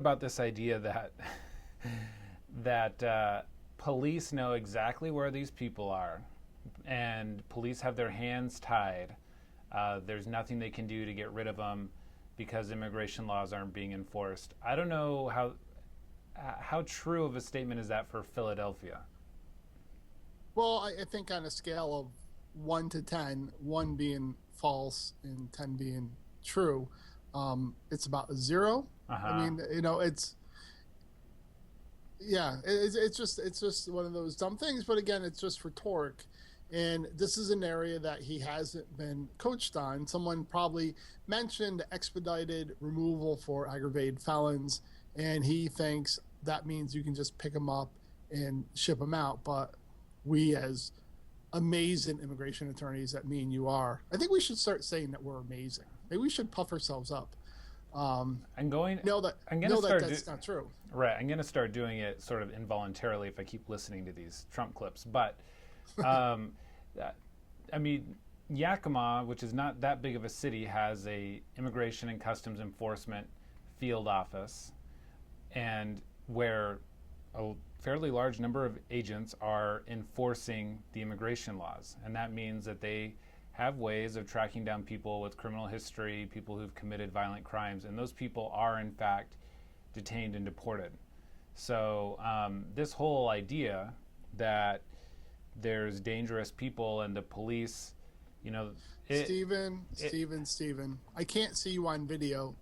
about this idea that police know exactly where these people are, and police have their hands tied. There's nothing they can do to get rid of them because immigration laws aren't being enforced. I don't know how true of a statement is that for Philadelphia? Well, I think on a scale of 1 to 10, 1 being false and 10 being true, it's about a 0. Uh-huh. I mean, it's just one of those dumb things. But again, it's just rhetoric. And this is an area that he hasn't been coached on. Someone probably mentioned expedited removal for aggravated felons, and he thinks that means you can just pick them up and ship them out. But we, as amazing immigration attorneys that me and you are, I think we should start saying that we're amazing. Maybe we should puff ourselves up. That's not true. Right. I'm going to start doing it sort of involuntarily if I keep listening to these Trump clips. But, I mean, Yakima, which is not that big of a city, has a immigration and customs enforcement field office, and where a fairly large number of agents are enforcing the immigration laws. And that means that they have ways of tracking down people with criminal history, people who've committed violent crimes, and those people are in fact detained and deported. So this whole idea that there's dangerous people and the police, Stephen, I can't see you on video,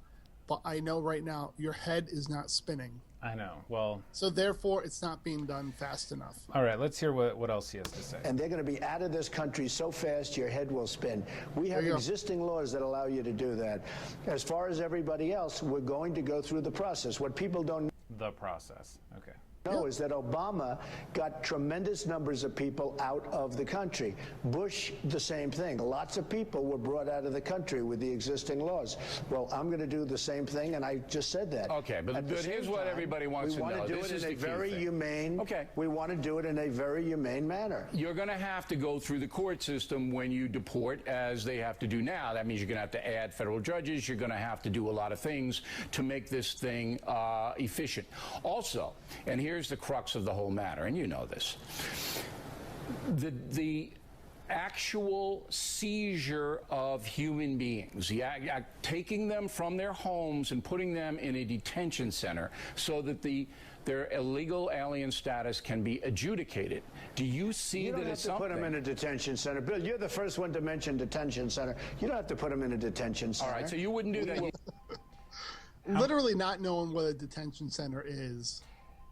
but I know right now your head is not spinning. I know. Well, so therefore it's not being done fast enough. All right, let's hear what else he has to say. And they're going to be out of this country so fast your head will spin. We have existing laws that allow you to do that. As far as everybody else, we're going to go through the process. What people don't The process. Okay. know is that Obama got tremendous numbers of people out of the country. Bush, the same thing. Lots of people were brought out of the country with the existing laws. Well, I'm going to do the same thing, and I just said that. Okay, but here's what everybody wants to know. We want to do it in a very humane. Okay. We want to do it in a very humane manner. You're going to have to go through the court system when you deport, as they have to do now. That means you're going to have to add federal judges. You're going to have to do a lot of things to make this thing efficient. Also, and here's the crux of the whole matter, and you know this. The actual seizure of human beings, taking them from their homes and putting them in a detention center so that their illegal alien status can be adjudicated. Do you see that it's something? You don't have to put them in a detention center. Bill, you're the first one to mention detention center. You don't have to put them in a detention center. All right, so you wouldn't do that. Literally not knowing what a detention center is.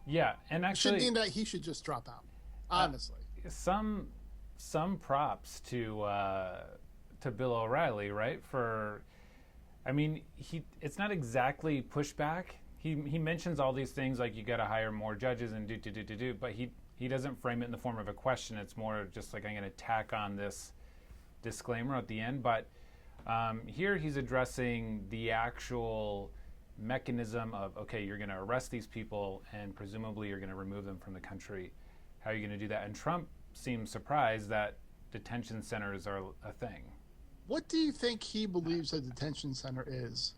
Yeah, and actually, should mean that he should just drop out. Honestly, some props to Bill O'Reilly, right? It's not exactly pushback. He mentions all these things like you got to hire more judges and do, but he doesn't frame it in the form of a question. It's more just like, I'm going to tack on this disclaimer at the end. But here he's addressing the actual mechanism of, okay, you're going to arrest these people and presumably you're going to remove them from the country. How are you going to do that? And Trump seems surprised that detention centers are a thing. What do you think he believes a detention center is?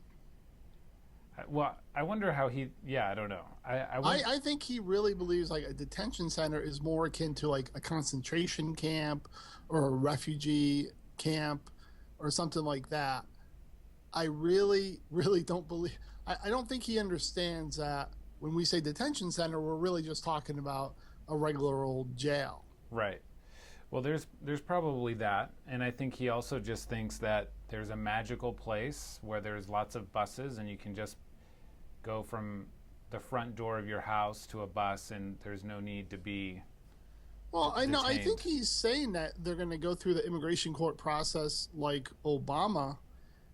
Well, I wonder how I don't know. I think he really believes like a detention center is more akin to like a concentration camp or a refugee camp or something like that. I really, really don't believe. I don't think he understands that when we say detention center, we're really just talking about a regular old jail. Right. Well, there's probably that, and I think he also just thinks that there's a magical place where there's lots of buses and you can just go from the front door of your house to a bus and there's no need to be detained. I think he's saying that they're going to go through the immigration court process like Obama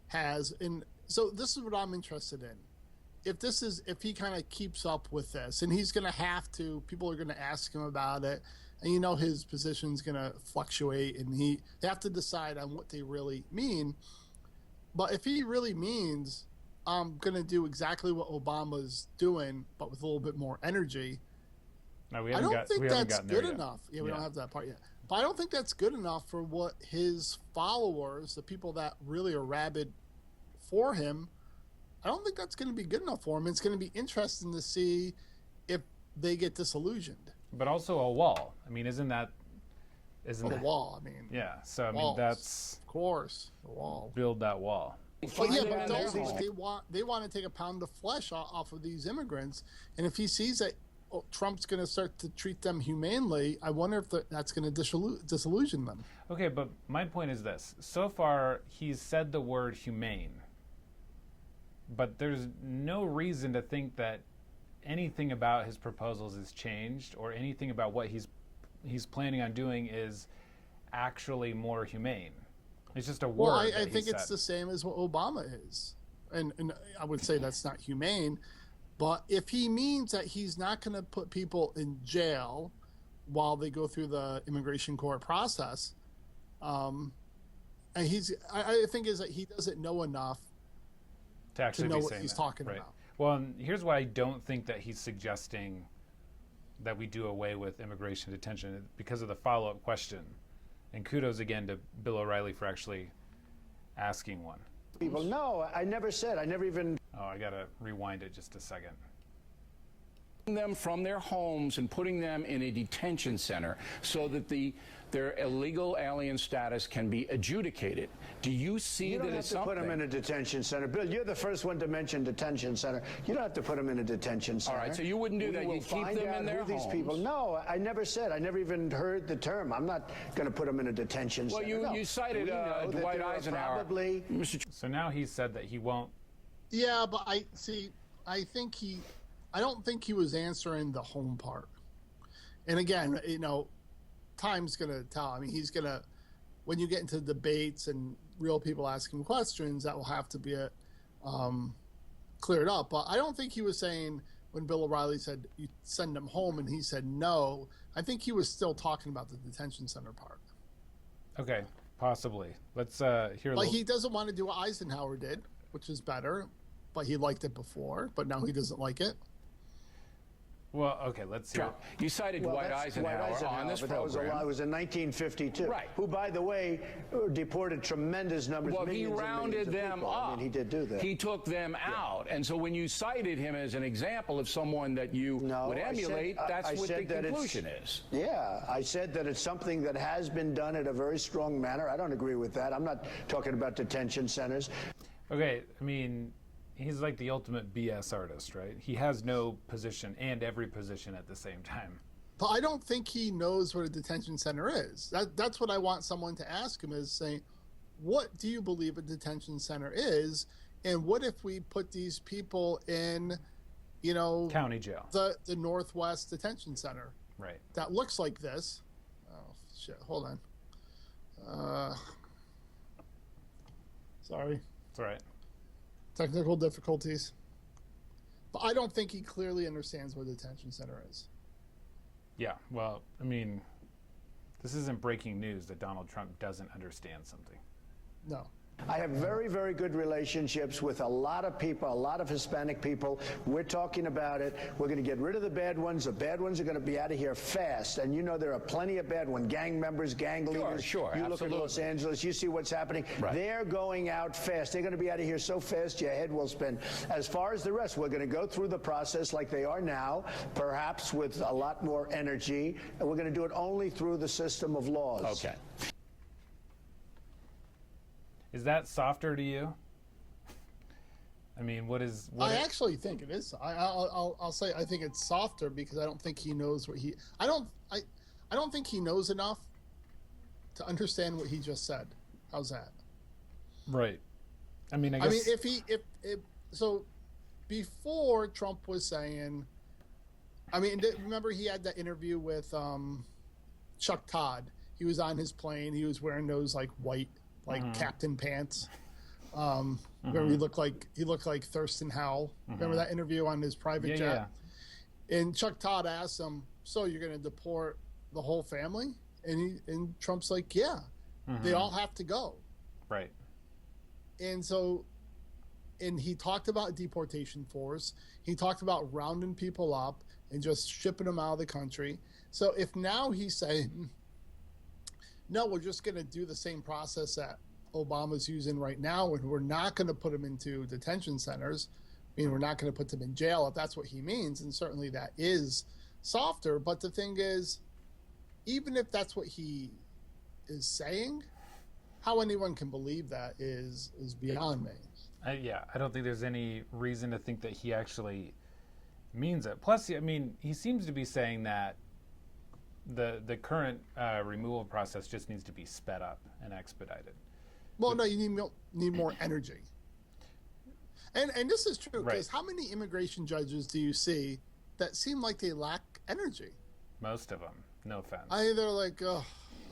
has. And so this is what I'm interested in. If he kind of keeps up with this, and he's going to have to, people are going to ask him about it, and his position's going to fluctuate, and they have to decide on what they really mean. But if he really means, I'm going to do exactly what Obama's doing, but with a little bit more energy, no, I don't think that's good enough. Yeah, we don't have that part yet. But I don't think that's good enough for what his followers, the people that really are rabid for him, I don't think that's going to be good enough for him. It's going to be interesting to see if they get disillusioned. But also a wall. I mean, isn't that The wall, I mean. Yeah. So I mean, Walls. that's Of course, the wall. build that wall. But yeah, them but in their those home. they want to take a pound of flesh off of these immigrants, and if he sees that Trump's going to start to treat them humanely, I wonder if that's going to disillusion them. Okay, but my point is this. So far, he's said the word humane, but there's no reason to think that anything about his proposals has changed or anything about what he's planning on doing is actually more humane. It's just a word. Well, that I he think it's said. the same as what Obama is, and I would say that's not humane. But if he means that he's not going to put people in jail while they go through the immigration court process, and I think is that he doesn't know enough to actually know be what saying he's that. talking Right. about. Well, and here's why I don't think that he's suggesting that we do away with immigration detention, because of the follow-up question. And kudos again to Bill O'Reilly for actually asking one. People, no, I never said. I never even. Oh, I gotta rewind it just a second. Them from their homes and putting them in a detention center so that their illegal alien status can be adjudicated. Do you see You don't that have as to put something? them in a detention center. Bill, you're the first one to mention detention center. You don't have to put them in a detention center. All right, so you wouldn't do that. We You'd will keep find them out in their who these people. homes. No, I never said. I never even heard the term. I'm not going to put them in a detention Well, center. No. you cited We know that Dwight there are Eisenhower. Probably. Mr. So now he said that he won't. Yeah, but I don't think he was answering the home part. And again, time's going to tell. I mean, he's going to, when you get into debates and real people asking questions, that will have to be cleared up. But I don't think he was saying, when Bill O'Reilly said you send them home and he said no, I think he was still talking about the detention center part. Okay, possibly. Let's hear a Like, little. he doesn't want to do what Eisenhower did, which is better, but he liked it before, but now he doesn't like it. Well, okay, let's hear. Trump. You cited Well, Dwight that's Eisenhower on this but that was a program. lie. It was in 1952. Right. Who, by the way, deported tremendous numbers. Well, he millions and rounded millions of them people. up. I mean, he did do that. He took them out. And so when you cited him as an example of someone that you No, would I said- emulate, that's I what the said that it's- conclusion is. Yeah, I said that it's something that has been done in a very strong manner. I don't agree with that. I'm not talking about detention centers. Okay, I mean, he's like the ultimate BS artist, right? He has no position and every position at the same time. But I don't think he knows what a detention center is. That's what I want someone to ask him, is saying, what do you believe a detention center is? And what if we put these people in, County jail. the Northwest Detention Center Right. that looks like this? Oh, shit. Hold on. Sorry. That's all right. Technical difficulties. But I don't think he clearly understands what a detention center is. Yeah, well, I mean, this isn't breaking news that Donald Trump doesn't understand something. No. I have very, very good relationships with a lot of people, a lot of Hispanic people. We're talking about it. We're going to get rid of the bad ones. The bad ones are going to be out of here fast. And there are plenty of bad ones. Gang members, gang leaders. Sure, you look at Los Angeles, you see what's happening. Right. They're going out fast. They're going to be out of here so fast your head will spin. As far as the rest, we're going to go through the process like they are now, perhaps with a lot more energy. And we're going to do it only through the system of laws. Okay. Is that softer to you? I mean, what I actually think it is. I'll say I think it's softer because I don't think he knows what he. I don't think he knows enough to understand what he just said. How's that? Right. I mean, I guess. if so, before Trump was saying, remember he had that interview with Chuck Todd. He was on his plane. He was wearing those like white captain pants. Remember he looked like Thurston Howell. Remember that interview on his private jet? Yeah. And Chuck Todd asked him, "So you're going to deport the whole family?" And Trump's like, "Yeah, they all have to go." Right. And so, and he talked about deportation force. He talked about rounding people up and just shipping them out of the country. So if now he's saying, no, we're just going to do the same process that Obama's using right now, and we're not going to put them into detention centers. I mean, we're not going to put them in jail if that's what he means, and certainly that is softer. But the thing is, even if that's what he is saying, how anyone can believe that is beyond me. Yeah, I don't think there's any reason to think that he actually means it. Plus, I mean, he seems to be saying that the current removal process just needs to be sped up and expedited. Well, no, you need more energy. And this is true, because Right. how many immigration judges do you see that seem like they lack energy? Most of them, no offense. Either like, oh,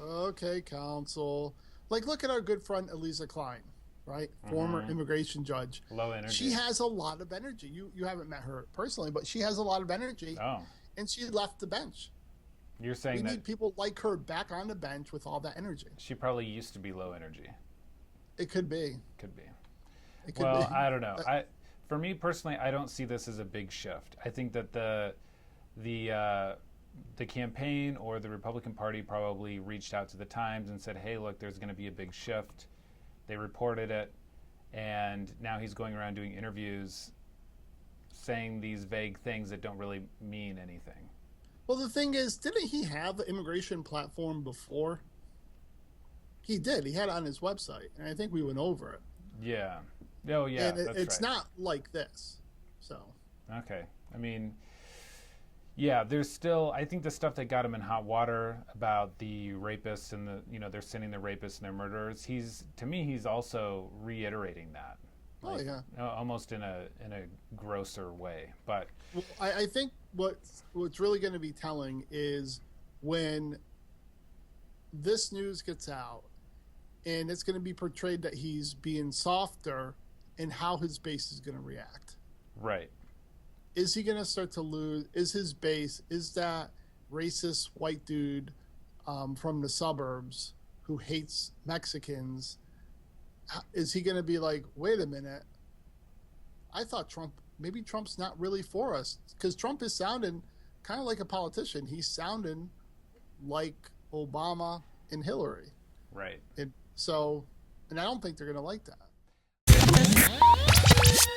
okay, counsel. Like, look at our good friend Elisa Klein, right? Former immigration judge. Low energy. She has a lot of energy. You haven't met her personally, but she has a lot of energy. Oh, And she left the bench. you're We saying that need people like her back on the bench with all that energy. she probably used to be low energy. It could be. Could be. It could Well, be. I don't know. For me personally, I don't see this as a big shift. I think that the campaign or the Republican Party probably reached out to the Times and said, "Hey, look, there's going to be a big shift." They reported it, and now he's going around doing interviews, saying these vague things that don't really mean anything. Well, the thing is, didn't he have the immigration platform before? He did. He had it on his website, and I think we went over it. Yeah. Oh, yeah. And that's it's right. not like this. So, Okay. I mean, yeah, there's still, I think the stuff that got him in hot water about the rapists and they're sending the rapists and their murderers, to me, he's also reiterating that. oh yeah. Almost in a grosser way. But Well, I think what's really going to be telling is when this news gets out, and it's going to be portrayed that he's being softer, and how his base is going to react. right. Is he going to start to lose? Is his base, is that racist white dude from the suburbs who hates Mexicans, is he going to be like, wait a minute, I thought maybe Trump's not really for us? Because Trump is sounding kind of like a politician. He's sounding like Obama and Hillary. Right. And I don't think they're going to like that.